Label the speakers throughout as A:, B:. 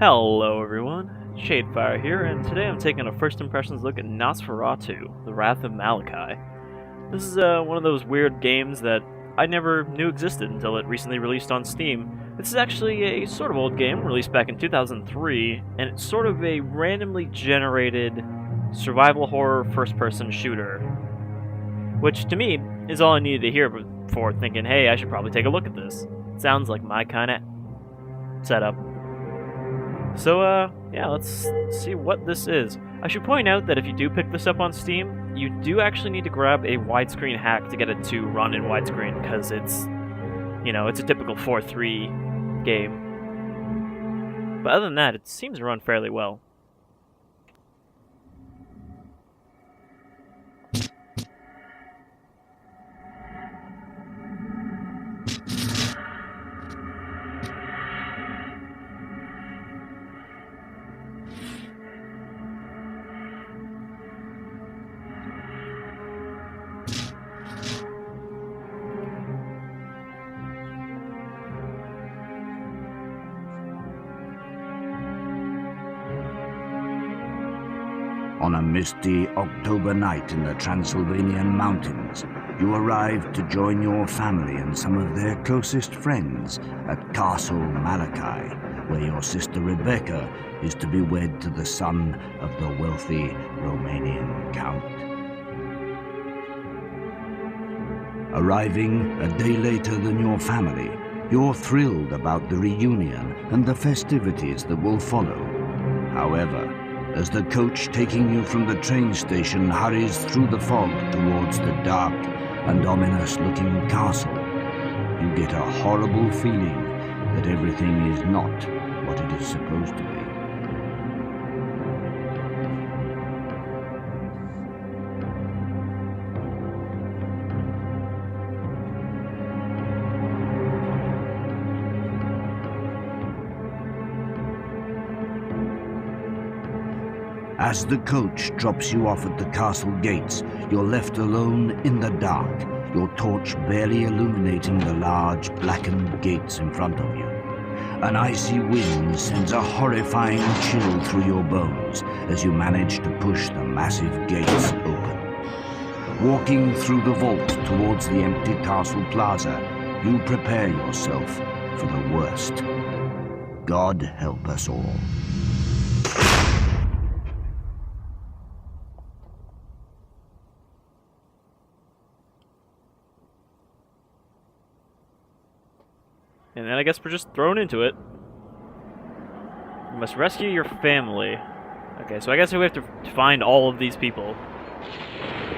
A: Hello everyone, Shadefire here, and today I'm taking a first impressions look at Nosferatu, The Wrath of Malachi. This is one of those weird games that I never knew existed until it recently released on Steam. This is actually a sort of old game, released back in 2003, and it's sort of a randomly generated survival horror first-person shooter. Which, to me, is all I needed to hear before thinking, hey, I should probably take a look at this. Sounds like my kind of setup. So, yeah, let's see what this is. I should point out that if you do pick this up on Steam, you do actually need to grab a widescreen hack to get it to run in widescreen, because it's, you know, it's a typical 4:3 game. But other than that, it seems to run fairly well.
B: On a misty October night in the Transylvanian mountains, you arrive to join your family and some of their closest friends at Castle Malachi, where your sister Rebecca is to be wed to the son of the wealthy Romanian count. Arriving a day later than your family, you're thrilled about the reunion and the festivities that will follow. However, as the coach taking you from the train station hurries through the fog towards the dark and ominous-looking castle, you get a horrible feeling that everything is not what it is supposed to be. As the coach drops you off at the castle gates, you're left alone in the dark, your torch barely illuminating the large, blackened gates in front of you. An icy wind sends a horrifying chill through your bones as you manage to push the massive gates open. Walking through the vault towards the empty castle plaza, you prepare yourself for the worst. God help us all.
A: And then I guess we're just thrown into it. You must rescue your family. Okay, so I guess we have to find all of these people,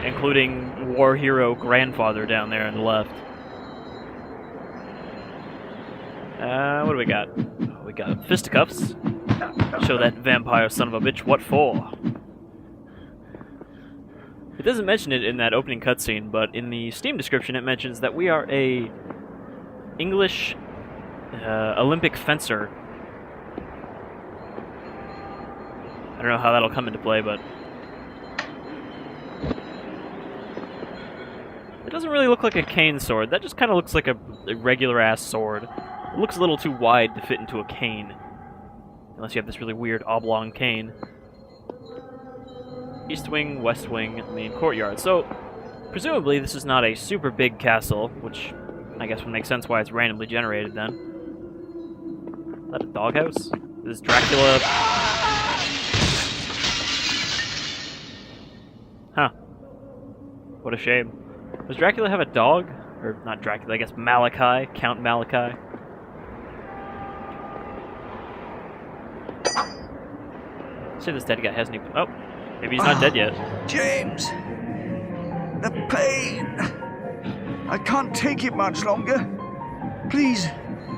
A: including war hero grandfather down there on the left. What do we got? Oh, we got fisticuffs. Show that vampire son of a bitch what for. It doesn't mention it in that opening cutscene, but in the Steam description it mentions that we are a English Olympic fencer. I don't know how that'll come into play, but it doesn't really look like a cane sword. That just kind of looks like a regular-ass sword. It looks a little too wide to fit into a cane, unless you have this really weird oblong cane. East wing, west wing, main courtyard. So, presumably this is not a super big castle, which I guess would make sense why it's randomly generated then. Is that a doghouse? Is Dracula... Huh. What a shame. Does Dracula have a dog? Or, not Dracula, I guess Malachi. Count Malachi. Say this dead guy hasn't even... Oh, maybe he's not dead yet.
C: James! The pain! I can't take it much longer. Please,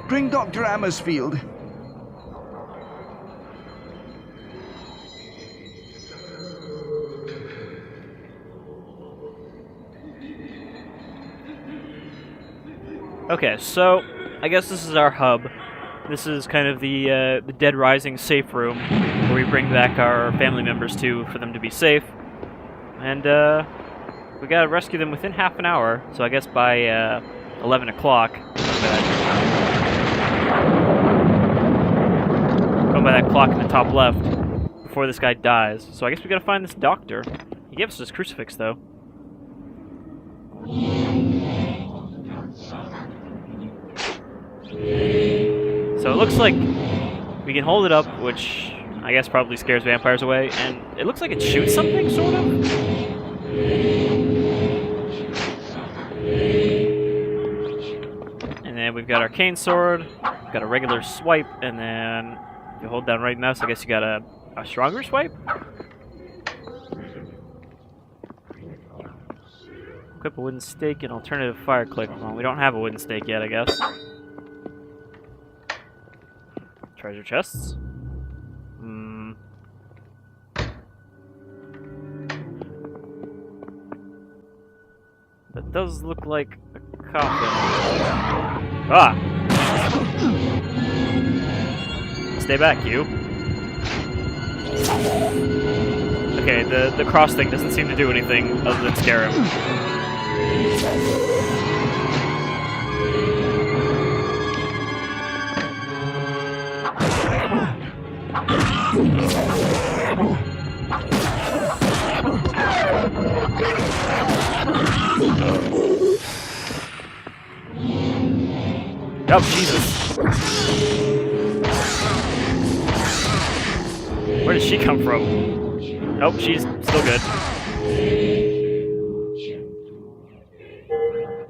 C: bring Dr. Amersfield.
A: Okay, so I guess this is our hub. This is kind of the Dead Rising safe room where we bring back our family members to for them to be safe. And we gotta rescue them within half an hour, so I guess by 11 o'clock. Come by that clock in the top left before this guy dies. So I guess we gotta find this doctor. He gave us his crucifix, though. So it looks like we can hold it up, which I guess probably scares vampires away, and it looks like it shoots something, sort of? And then we've got our cane sword, we've got a regular swipe, and then if you hold down right mouse, I guess you got a stronger swipe? Equip a wooden stake and alternative fire click. Well, we don't have a wooden stake yet, I guess. Treasure chests. That does look like a coffin. Ah! Stay back, you. Okay, the cross thing doesn't seem to do anything other than scare him. Oh, Jesus. Where did she come from? Oh, she's still good.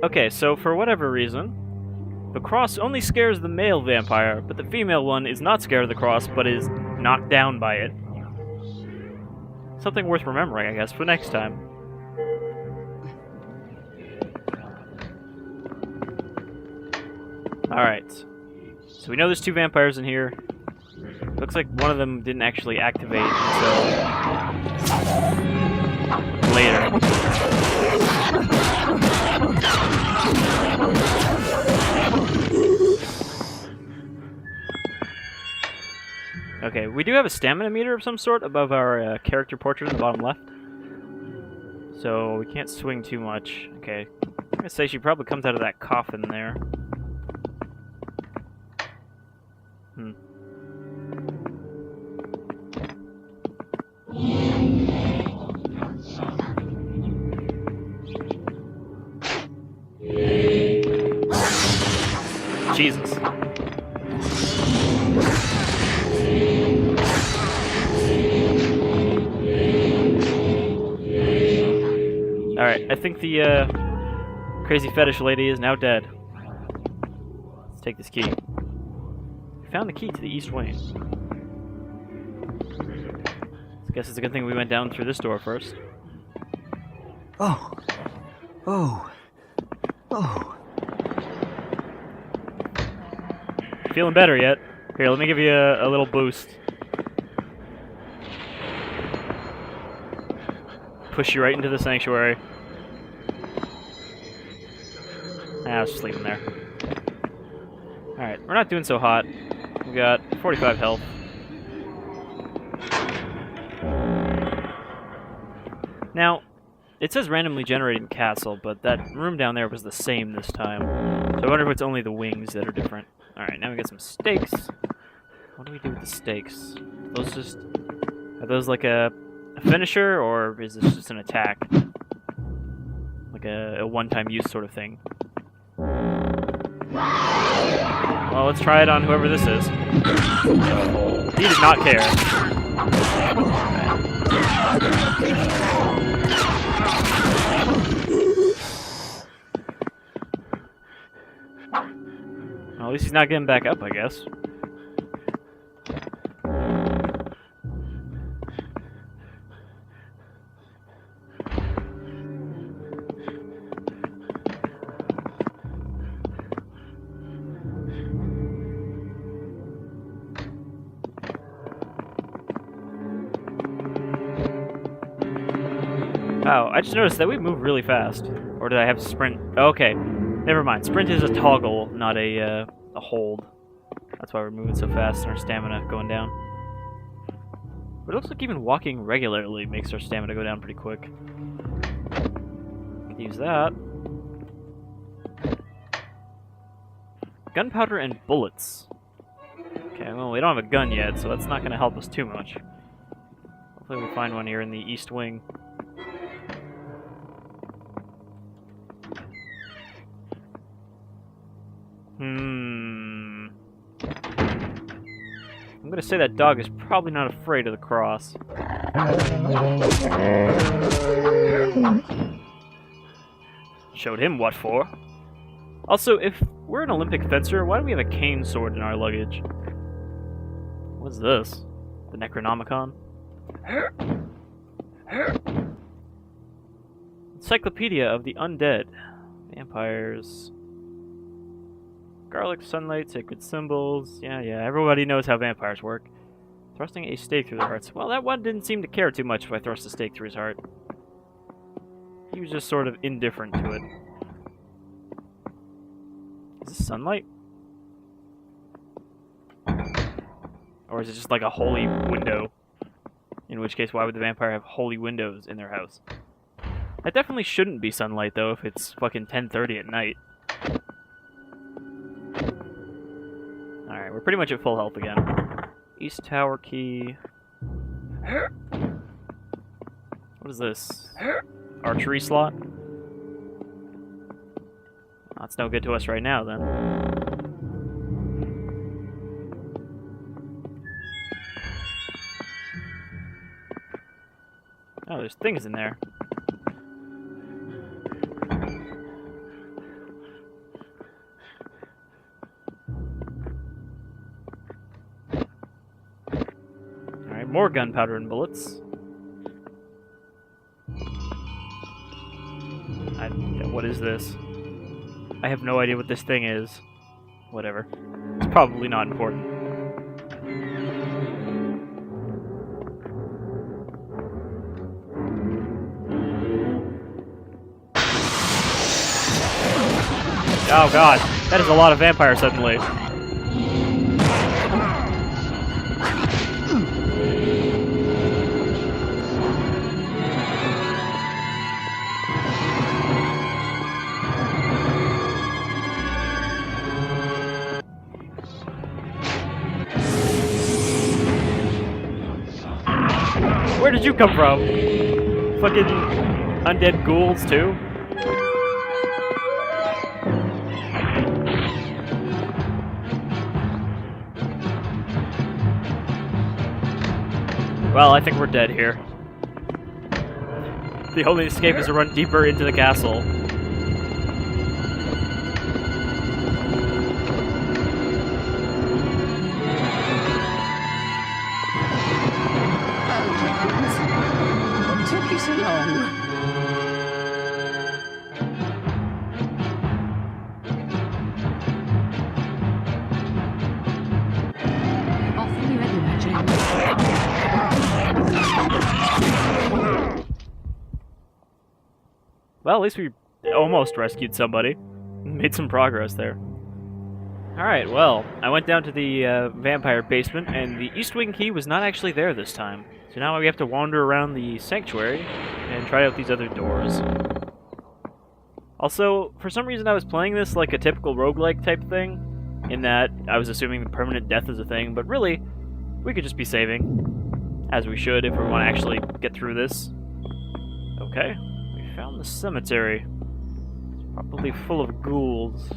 A: Okay, so for whatever reason, the cross only scares the male vampire, but the female one is not scared of the cross, but is knocked down by it. Something worth remembering, I guess, for next time. Alright. So we know there's two vampires in here. Looks like one of them didn't actually activate until later. Okay, we do have a stamina meter of some sort above our character portrait in the bottom left. So we can't swing too much. Okay. I'm gonna say she probably comes out of that coffin there. Jesus. Alright, I think the crazy fetish lady is now dead. Let's take this key. We found the key to the east wing. I guess it's a good thing we went down through this door first.
C: Oh. Oh. Oh.
A: Feeling better yet? Here, let me give you a little boost. Push you right into the sanctuary. I was just leaving there. Alright, we're not doing so hot. We got 45 health. Now, it says randomly generated castle, but that room down there was the same this time. So I wonder if it's only the wings that are different. Alright, now we got some stakes. What do we do with the stakes? Are those like a finisher, or is this just an attack? Like a one-time use sort of thing? Well, let's try it on whoever this is. He did not care. Well, at least he's not getting back up, I guess. Oh, I just noticed that we move really fast. Or did I have sprint? Okay, never mind. Sprint is a toggle, not a hold. That's why we're moving so fast and our stamina going down. But it looks like even walking regularly makes our stamina go down pretty quick. Could use that. Gunpowder and bullets. Okay, well, we don't have a gun yet, so that's not going to help us too much. Hopefully we find one here in the East Wing. I'm gonna say that dog is probably not afraid of the cross. Showed him what for. Also, if we're an Olympic fencer, why do we have a cane sword in our luggage? What's this? The Necronomicon? Encyclopedia of the Undead. Vampires. Garlic, sunlight, sacred symbols. Yeah, everybody knows how vampires work. Thrusting a stake through their hearts. Well, that one didn't seem to care too much if I thrust a stake through his heart. He was just sort of indifferent to it. Is this sunlight? Or is it just like a holy window? In which case, why would the vampire have holy windows in their house? That definitely shouldn't be sunlight, though, if it's fucking 10:30 at night. Alright, we're pretty much at full health again. East Tower key. What is this? Archery slot? That's no good to us right now, then. Oh, there's things in there. Alright, more gunpowder and bullets. What is this? I have no idea what this thing is. Whatever. It's probably not important. Oh god, that is a lot of vampires suddenly. Where did you come from? Fucking undead ghouls, too? Well, I think we're dead here. The only escape is to run deeper into the castle.
D: What took you so long? Off you anywhere, James.
A: Well, at least we almost rescued somebody. Made some progress there. Alright, well, I went down to the vampire basement, and the East Wing key was not actually there this time. So now we have to wander around the sanctuary and try out these other doors. Also, for some reason I was playing this like a typical roguelike type thing, in that I was assuming the permanent death is a thing, but really, we could just be saving, as we should if we want to actually get through this. Okay, we found the cemetery. It's probably full of ghouls.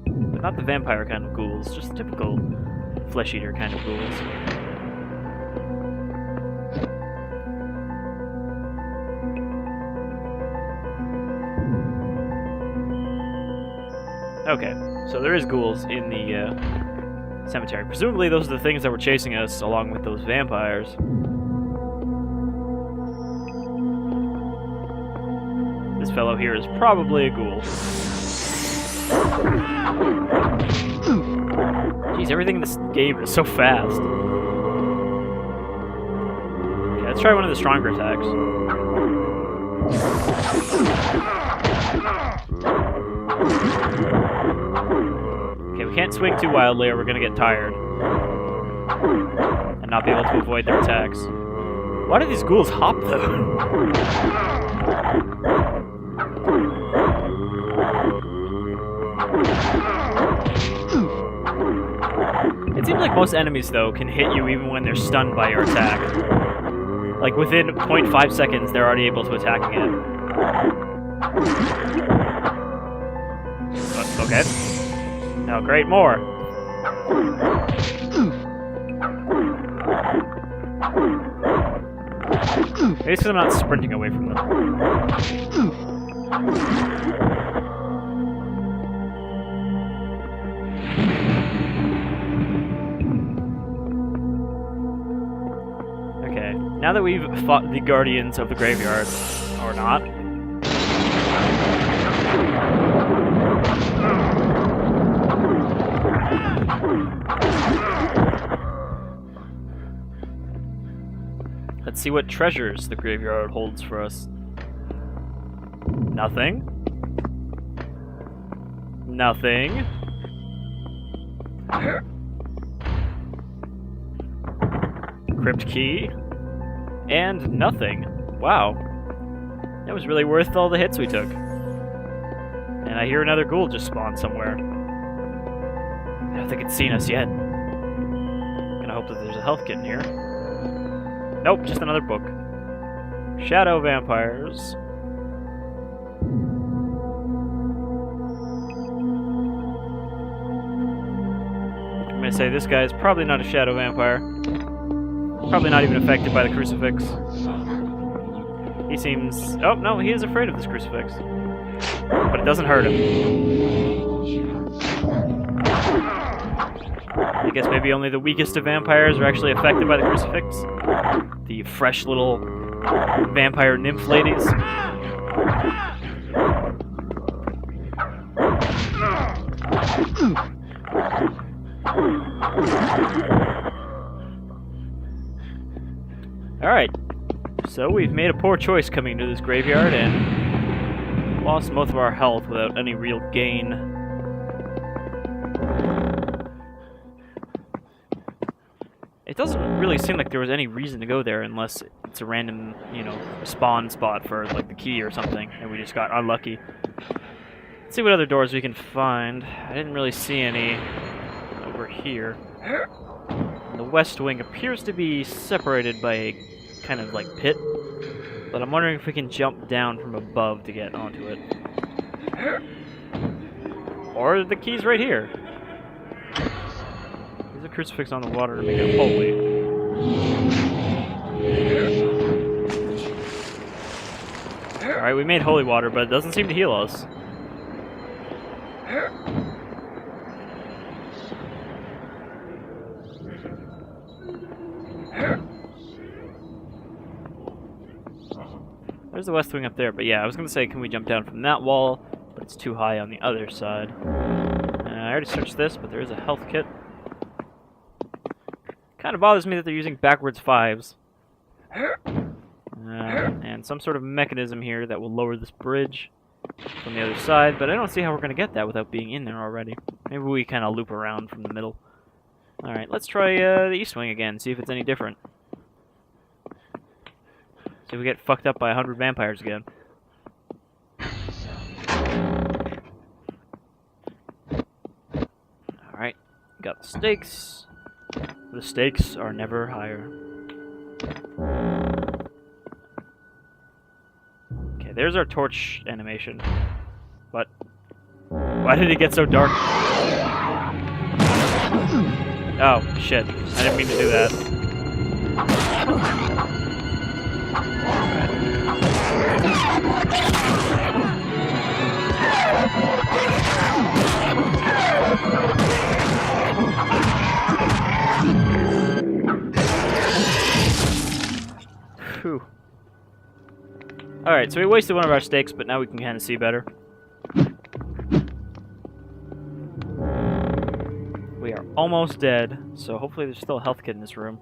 A: But not the vampire kind of ghouls, just typical flesh-eater kind of ghouls. Okay, so there is ghouls in the cemetery. Presumably those are the things that were chasing us along with those vampires. This fellow here is probably a ghoul. Jeez, everything in this game is so fast. Okay, let's try one of the stronger attacks. Okay, we can't swing too wildly or we're gonna get tired. And not be able to avoid their attacks. Why do these ghouls hop, though? It seems like most enemies, though, can hit you even when they're stunned by your attack. Like, within 0.5 seconds, they're already able to attack again. Okay. Oh, great, more! Maybe it's because I'm not sprinting away from them. Okay, now that we've fought the Guardians of the Graveyard, or not, let's see what treasures the graveyard holds for us. Nothing. Nothing. Crypt key. And nothing. Wow. That was really worth all the hits we took. And I hear another ghoul just spawned somewhere. I don't think it's seen us yet. Gonna hope that there's a health kit in here. Nope, just another book. Shadow vampires. I'm gonna say this guy is probably not a shadow vampire. Probably not even affected by the crucifix. He seems... Oh, no, he is afraid of this crucifix. But it doesn't hurt him. I guess maybe only the weakest of vampires are actually affected by the crucifix. The fresh little vampire nymph ladies. Alright, so we've made a poor choice coming to this graveyard and lost most of our health without any real gain. It doesn't really seem like there was any reason to go there unless it's a random, you know, spawn spot for like the key or something, and we just got unlucky. Let's see what other doors we can find. I didn't really see any over here. The west wing appears to be separated by a kind of like pit, but I'm wondering if we can jump down from above to get onto it. Or the key's right here. There's a crucifix on the water to make it holy. Alright, we made holy water, but it doesn't seem to heal us. There's the west wing up there, but yeah, I was going to say, can we jump down from that wall? But it's too high on the other side. I already searched this, but there is a health kit. Kind of bothers me that they're using backwards 5s. And some sort of mechanism here that will lower this bridge from the other side, but I don't see how we're going to get that without being in there already. Maybe we kind of loop around from the middle. Alright, let's try the east wing again, see if it's any different. See if we get fucked up by 100 vampires again. Alright, got the stakes. The stakes are never higher. Okay, there's our torch animation. But why did it get so dark? Oh, shit. I didn't mean to do that. Whew. Alright, so we wasted one of our stakes, but now we can kind of see better. We are almost dead, so hopefully there's still a health kit in this room.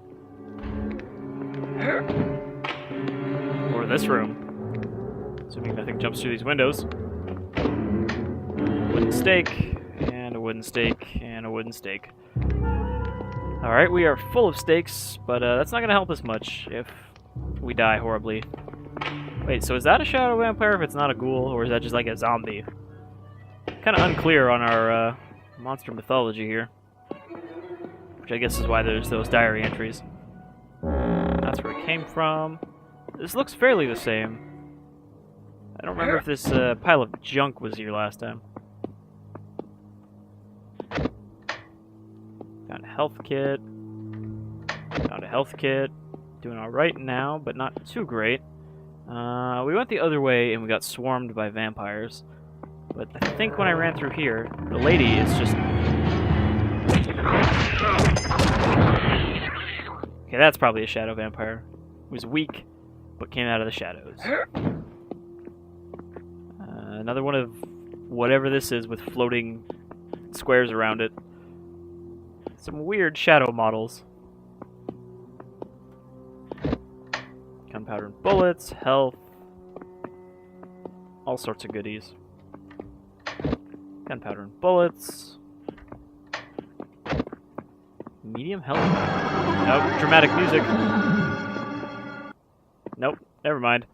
A: Or this room. Assuming nothing jumps through these windows. Wooden stake, and a wooden stake, and a wooden stake. Alright, we are full of stakes, but that's not going to help us much if we die horribly. Wait, so is that a shadow vampire if it's not a ghoul, or is that just like a zombie? Kind of unclear on our monster mythology here. Which which I guess is why there's those diary entries. That's where it came from. This looks fairly the same. I don't remember if this pile of junk was here last time. Found a health kit. Found a health kit. Doing alright now, but not too great. We went the other way and we got swarmed by vampires. But I think when I ran through here, the lady is just... Okay, that's probably a shadow vampire. It was weak, but came out of the shadows. Another one of whatever this is with floating squares around it. Some weird shadow models. Gunpowder and bullets, health, all sorts of goodies. Gunpowder and bullets. Medium health. Nope, dramatic music. Nope, never mind.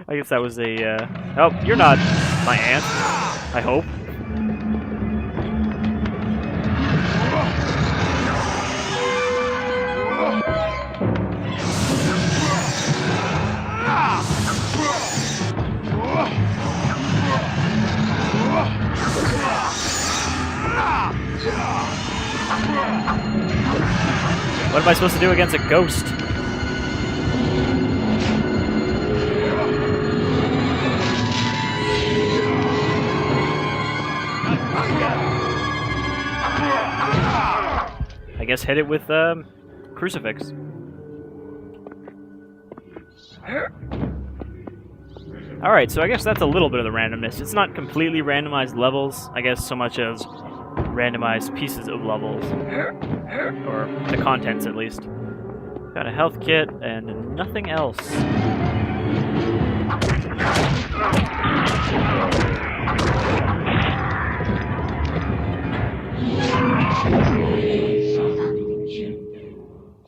A: I guess that was a, Oh, you're not my aunt, I hope. What am I supposed to do against a ghost? I guess hit it with crucifix. Alright, so I guess that's a little bit of the randomness. It's not completely randomized levels, I guess, so much as randomized pieces of levels. Or the contents, at least. Got a health kit and nothing else.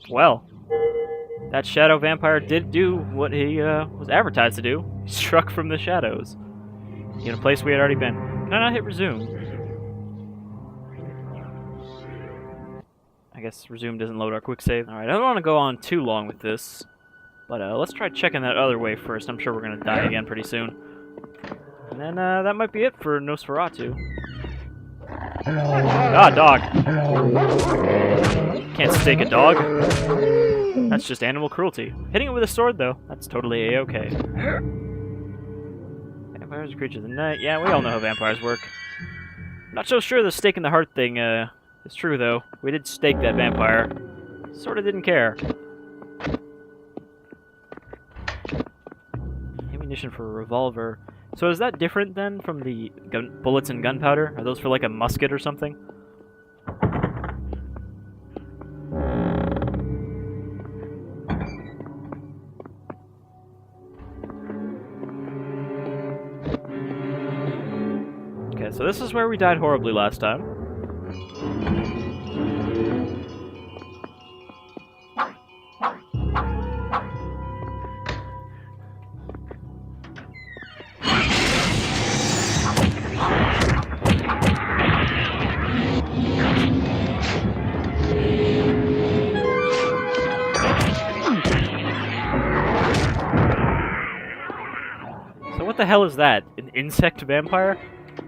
A: Well, that shadow vampire did do what he was advertised to do. He struck from the shadows in a place we had already been. Can I not hit resume? I guess resume doesn't load our quick save. Alright, I don't want to go on too long with this, but let's try checking that other way first. I'm sure we're going to die again pretty soon. And then that might be it for Nosferatu. Ah, dog. Can't stake a dog. That's just animal cruelty. Hitting it with a sword, though, that's totally a-okay. Vampires are creatures of the night. Yeah, we all know how vampires work. Not so sure the stake in the heart thing is true, though. We did stake that vampire. Sorta didn't care. Ammunition for a revolver. So is that different, then, from the bullets and gunpowder? Are those for, like, a musket or something? Okay, so this is where we died horribly last time. What the hell is that? An insect vampire?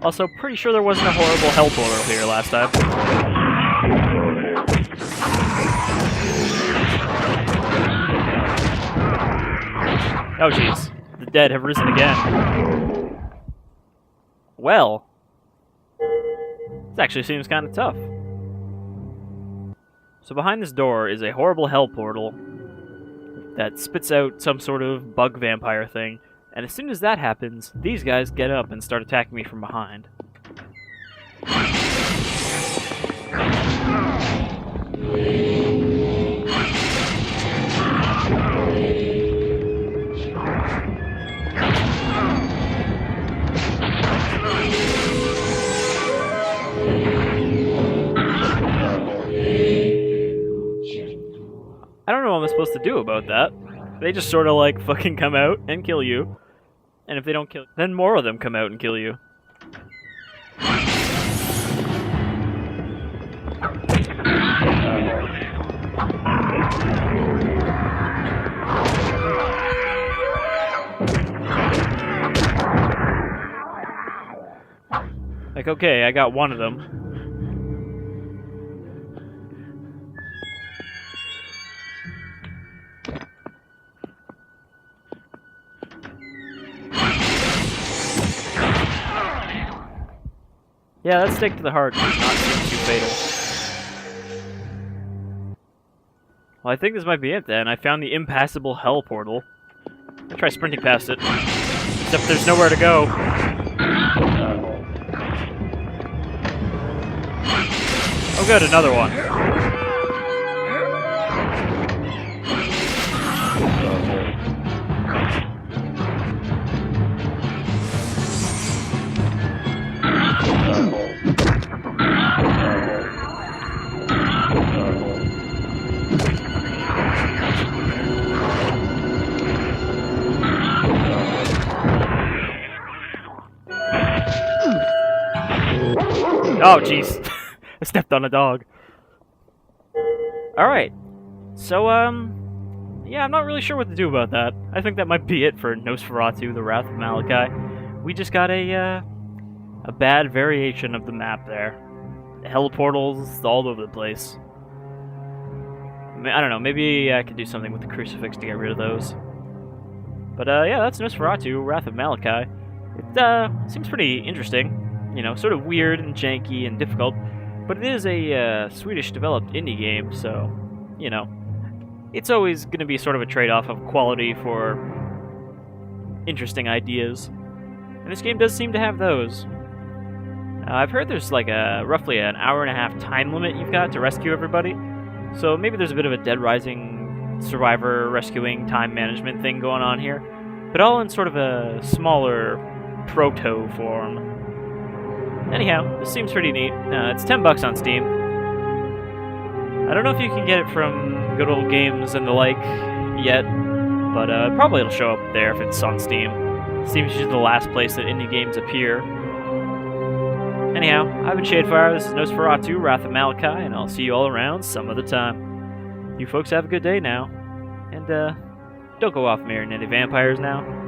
A: Also, pretty sure there wasn't a horrible hell portal here last time. Oh jeez, the dead have risen again. Well, this actually seems kind of tough. So behind this door is a horrible hell portal that spits out some sort of bug vampire thing. And as soon as that happens, these guys get up and start attacking me from behind. I don't know what I'm supposed to do about that. They just sort of like fucking come out and kill you. And if they don't kill you, then more of them come out and kill you. okay, I got one of them. Yeah, that stake to the heart does not seem too fatal. Well, I think this might be it then. I found the impassable hell portal. I'll try sprinting past it. Except there's nowhere to go. Oh good, another one. Oh, jeez. I stepped on a dog. Alright. So, yeah, I'm not really sure what to do about that. I think that might be it for Nosferatu, the Wrath of Malachi. We just got a bad variation of the map there. Hell portals all over the place. I don't know, maybe I could do something with the crucifix to get rid of those. But, yeah, that's Nosferatu, Wrath of Malachi. It, seems pretty interesting. You know, sort of weird and janky and difficult, but it is a Swedish-developed indie game, so, you know, it's always going to be sort of a trade-off of quality for interesting ideas. And this game does seem to have those. I've heard there's like a roughly an hour-and-a-half time limit you've got to rescue everybody, so maybe there's a bit of a Dead Rising survivor rescuing time management thing going on here, but all in sort of a smaller proto form. Anyhow, this seems pretty neat. It's $10 on Steam. I don't know if you can get it from Good Old Games and the like yet, but probably it'll show up there if it's on Steam. Steam's usually the last place that indie games appear. Anyhow, I've been Shadefire, this is Nosferatu, Wrath of Malachi, and I'll see you all around some other time. You folks have a good day now, and don't go off marrying any vampires now.